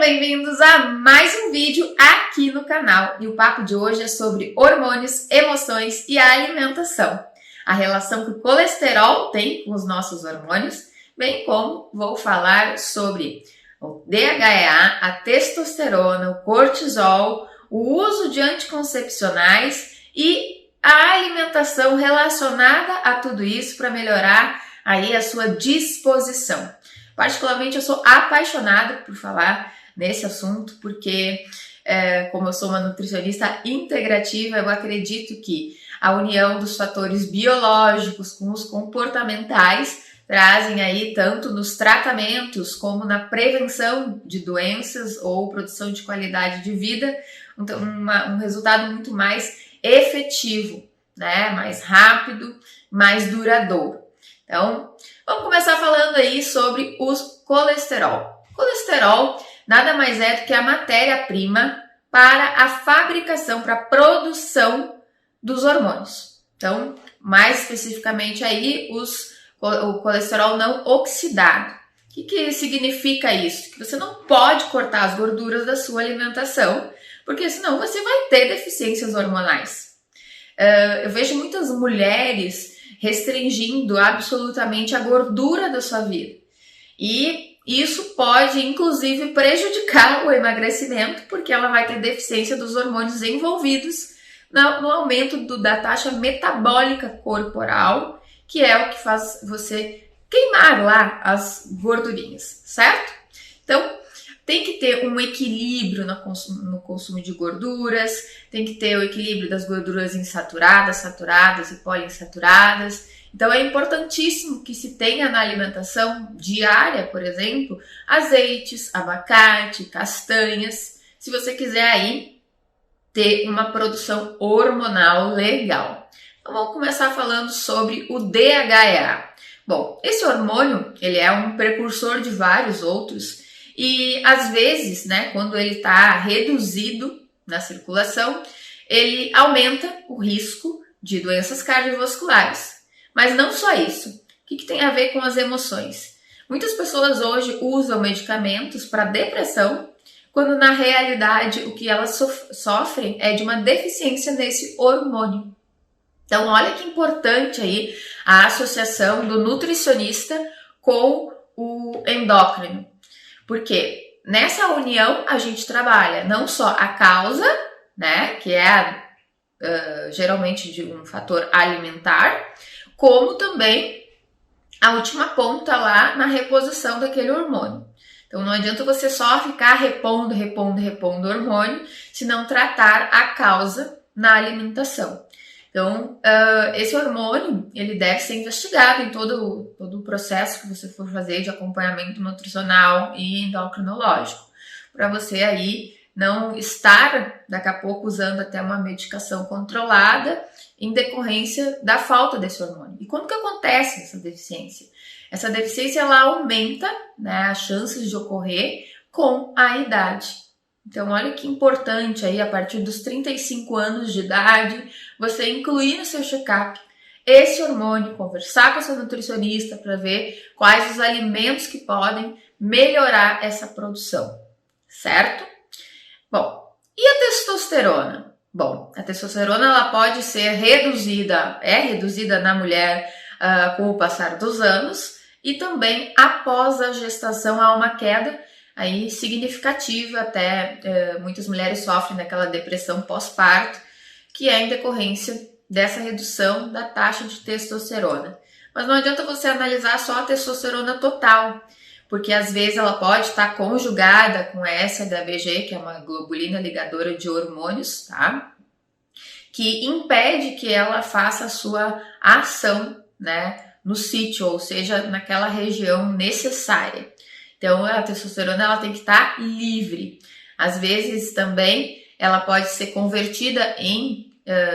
bem-vindos a mais um vídeo aqui no canal. E o papo de hoje é sobre hormônios, emoções e a alimentação. A relação que o colesterol tem com os nossos hormônios, bem como vou falar sobre o DHEA, a testosterona, o cortisol, o uso de anticoncepcionais e a alimentação relacionada a tudo isso para melhorar aí a sua disposição. Particularmente eu sou apaixonada por falar nesse assunto, porque como eu sou uma nutricionista integrativa, eu acredito que a união dos fatores biológicos com os comportamentais trazem aí tanto nos tratamentos como na prevenção de doenças ou produção de qualidade de vida, um resultado muito mais efetivo, né? Mais rápido, mais duradouro. Então, vamos começar falando aí sobre os colesterol. Colesterol nada mais é do que a matéria-prima para a fabricação, para a produção dos hormônios. Então, mais especificamente aí, o colesterol não oxidado. O que significa isso? Que você não pode cortar as gorduras da sua alimentação, porque senão você vai ter deficiências hormonais. Eu vejo muitas mulheres restringindo absolutamente a gordura da sua vida. E isso pode, inclusive, prejudicar o emagrecimento, porque ela vai ter deficiência dos hormônios envolvidos no aumento da taxa metabólica corporal, que é o que faz você queimar lá as gordurinhas, certo? Então, tem que ter um equilíbrio no consumo de gorduras, tem que ter o equilíbrio das gorduras insaturadas, saturadas e poliinsaturadas. Então é importantíssimo que se tenha na alimentação diária, por exemplo, azeites, abacate, castanhas, se você quiser aí ter uma produção hormonal legal. Então vamos começar falando sobre o DHEA. Bom, esse hormônio, ele é um precursor de vários outros. E às vezes, né, quando ele está reduzido na circulação, ele aumenta o risco de doenças cardiovasculares. Mas não só isso. O que tem a ver com as emoções? Muitas pessoas hoje usam medicamentos para depressão, quando na realidade o que elas sofrem é de uma deficiência nesse hormônio. Então olha que importante aí a associação do nutricionista com o endócrino. Porque nessa união a gente trabalha não só a causa, né, que é geralmente de um fator alimentar, como também a última ponta lá na reposição daquele hormônio. Então não adianta você só ficar repondo hormônio, se não tratar a causa na alimentação. Então, esse hormônio, ele deve ser investigado em todo o processo que você for fazer de acompanhamento nutricional e endocrinológico, para você aí não estar, daqui a pouco, usando até uma medicação controlada em decorrência da falta desse hormônio. E quando que acontece essa deficiência? Essa deficiência, ela aumenta, né, as chances de ocorrer com a idade. Então, olha que importante aí, a partir dos 35 anos de idade, você incluir no seu check-up esse hormônio, conversar com a sua nutricionista para ver quais os alimentos que podem melhorar essa produção, certo? Bom, e a testosterona? Bom, a testosterona ela pode ser reduzida, é reduzida na mulher com o passar dos anos e também após a gestação há uma queda aí significativa, até muitas mulheres sofrem daquela depressão pós-parto, que é em decorrência dessa redução da taxa de testosterona. Mas não adianta você analisar só a testosterona total, porque às vezes ela pode estar conjugada com a SHBG, que é uma globulina ligadora de hormônios, tá? Que impede que ela faça a sua ação, né, no sítio, ou seja, naquela região necessária. Então, a testosterona ela tem que estar livre. Às vezes também ela pode ser convertida em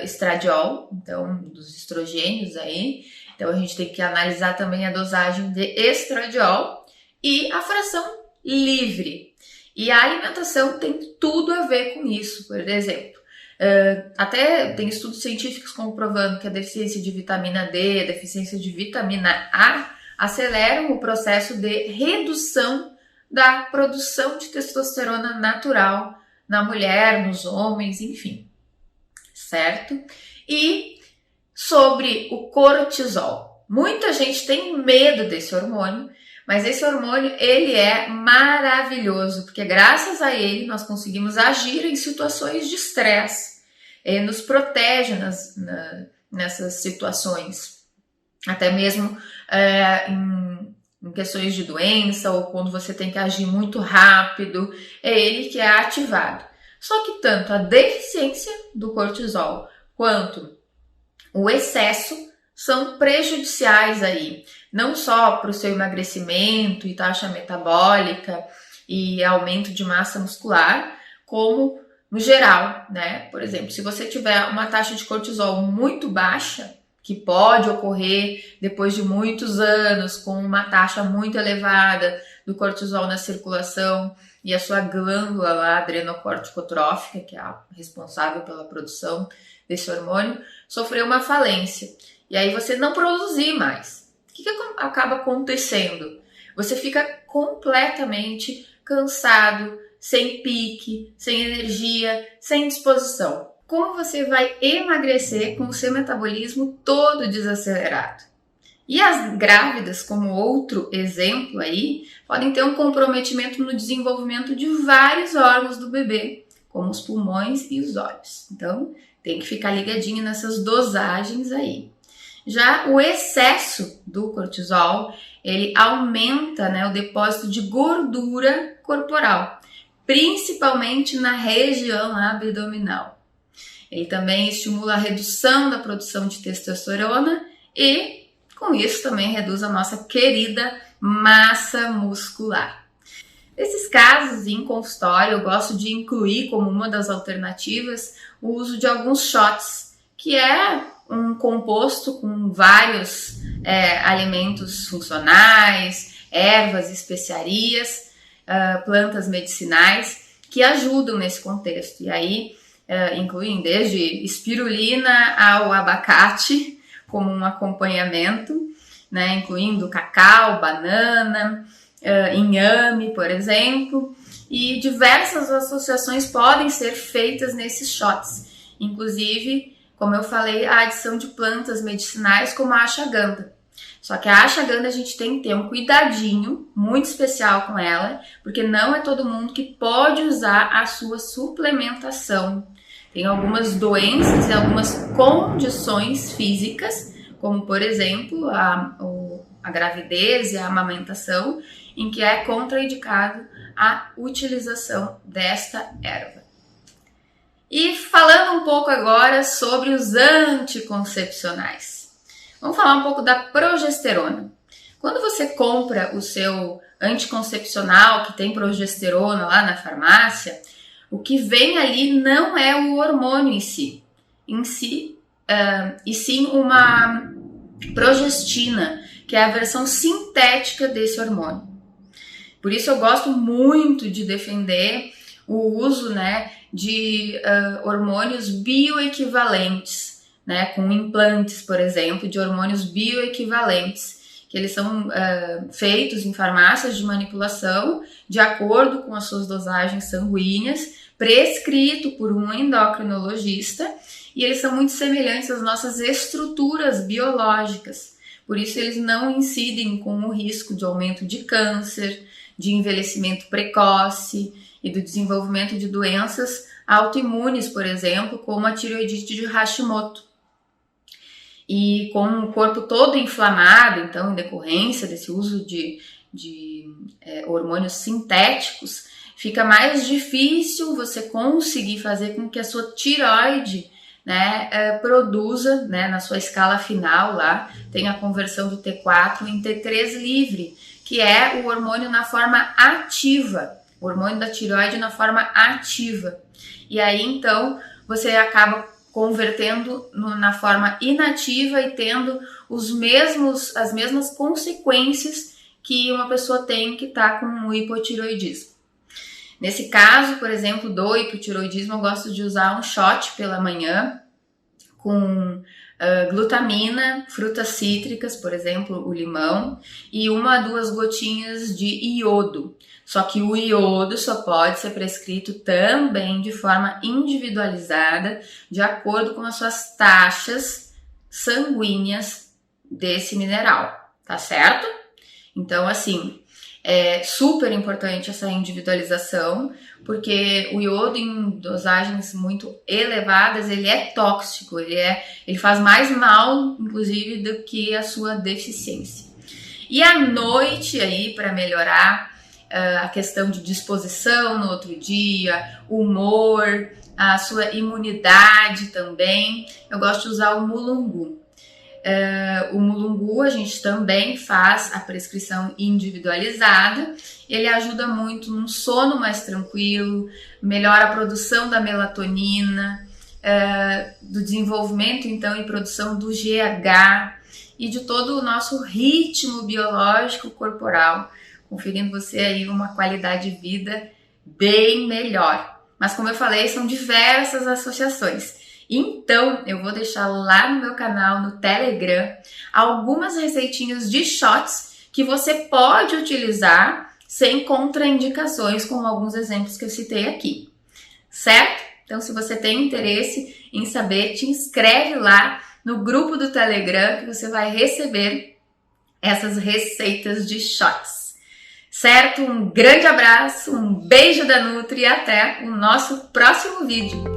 estradiol, então dos estrogênios aí. Então, a gente tem que analisar também a dosagem de estradiol e a fração livre. E a alimentação tem tudo a ver com isso, por exemplo. Até tem estudos científicos comprovando que a deficiência de vitamina D, a deficiência de vitamina A aceleram o processo de redução da produção de testosterona natural na mulher, nos homens, enfim, certo? E sobre o cortisol. Muita gente tem medo desse hormônio, mas esse hormônio, ele é maravilhoso, porque graças a ele nós conseguimos agir em situações de estresse. Ele nos protege nessas situações, até mesmo em questões de doença ou quando você tem que agir muito rápido, é ele que é ativado. Só que tanto a deficiência do cortisol quanto o excesso são prejudiciais aí, não só para o seu emagrecimento e taxa metabólica e aumento de massa muscular, como no geral, né? Por exemplo, se você tiver uma taxa de cortisol muito baixa, que pode ocorrer depois de muitos anos, com uma taxa muito elevada do cortisol na circulação e a sua glândula lá adrenocorticotrófica, que é a responsável pela produção desse hormônio, sofreu uma falência. E aí você não produzir mais. O que acaba acontecendo? Você fica completamente cansado, sem pique, sem energia, sem disposição. Como você vai emagrecer com o seu metabolismo todo desacelerado? E as grávidas, como outro exemplo aí, podem ter um comprometimento no desenvolvimento de vários órgãos do bebê, como os pulmões e os olhos. Então, tem que ficar ligadinho nessas dosagens aí. Já o excesso do cortisol, ele aumenta, né, o depósito de gordura corporal, principalmente na região abdominal. Ele também estimula a redução da produção de testosterona e, com isso, também reduz a nossa querida massa muscular. Nesses casos, em consultório, eu gosto de incluir como uma das alternativas o uso de alguns shots, que é um composto com vários alimentos funcionais, ervas, especiarias, plantas medicinais que ajudam nesse contexto. E aí incluem desde espirulina ao abacate como um acompanhamento, né, incluindo cacau, banana, inhame, por exemplo, e diversas associações podem ser feitas nesses shots, inclusive, como eu falei, a adição de plantas medicinais como a ashwagandha. Só que a ashwagandha a gente tem que ter um cuidadinho muito especial com ela, porque não é todo mundo que pode usar a sua suplementação. Tem algumas doenças e algumas condições físicas, como por exemplo a gravidez e a amamentação, em que é contraindicado a utilização desta erva. E falando um pouco agora sobre os anticoncepcionais. Vamos falar um pouco da progesterona. Quando você compra o seu anticoncepcional que tem progesterona lá na farmácia, o que vem ali não é o hormônio em si, e sim uma progestina, que é a versão sintética desse hormônio. Por isso eu gosto muito de defender o uso, né, de hormônios bioequivalentes, né, com implantes, por exemplo, de hormônios bioequivalentes, que eles são feitos em farmácias de manipulação de acordo com as suas dosagens sanguíneas, prescrito por um endocrinologista, e eles são muito semelhantes às nossas estruturas biológicas. Por isso eles não incidem com o risco de aumento de câncer, de envelhecimento precoce e do desenvolvimento de doenças autoimunes, por exemplo, como a tireoidite de Hashimoto. E com o corpo todo inflamado, então, em decorrência desse uso de hormônios sintéticos, fica mais difícil você conseguir fazer com que a sua tireoide, né, produza, né, na sua escala final lá, tem a conversão do T4 em T3 livre, que é o hormônio na forma ativa, o hormônio da tireoide na forma ativa. E aí, então, você acaba convertendo na forma inativa e tendo as mesmas consequências que uma pessoa tem que está com o hipotireoidismo. Nesse caso, por exemplo, do hipotireoidismo, eu gosto de usar um shot pela manhã com glutamina, frutas cítricas, por exemplo, o limão, e 1 a 2 gotinhas de iodo. Só que o iodo só pode ser prescrito também de forma individualizada, de acordo com as suas taxas sanguíneas desse mineral, tá certo? Então, assim, é super importante essa individualização, porque o iodo em dosagens muito elevadas, ele é tóxico, ele faz mais mal, inclusive, do que a sua deficiência. E à noite aí, para melhorar a questão de disposição no outro dia, humor, a sua imunidade também, eu gosto de usar o mulungu. O mulungu a gente também faz a prescrição individualizada, ele ajuda muito num sono mais tranquilo, melhora a produção da melatonina, do desenvolvimento então e produção do GH e de todo o nosso ritmo biológico corporal, conferindo você aí uma qualidade de vida bem melhor. Mas como eu falei, são diversas associações. Então, eu vou deixar lá no meu canal, no Telegram, algumas receitinhas de shots que você pode utilizar sem contraindicações, como alguns exemplos que eu citei aqui, certo? Então, se você tem interesse em saber, te inscreve lá no grupo do Telegram que você vai receber essas receitas de shots, certo? Um grande abraço, um beijo da Nutri e até o nosso próximo vídeo.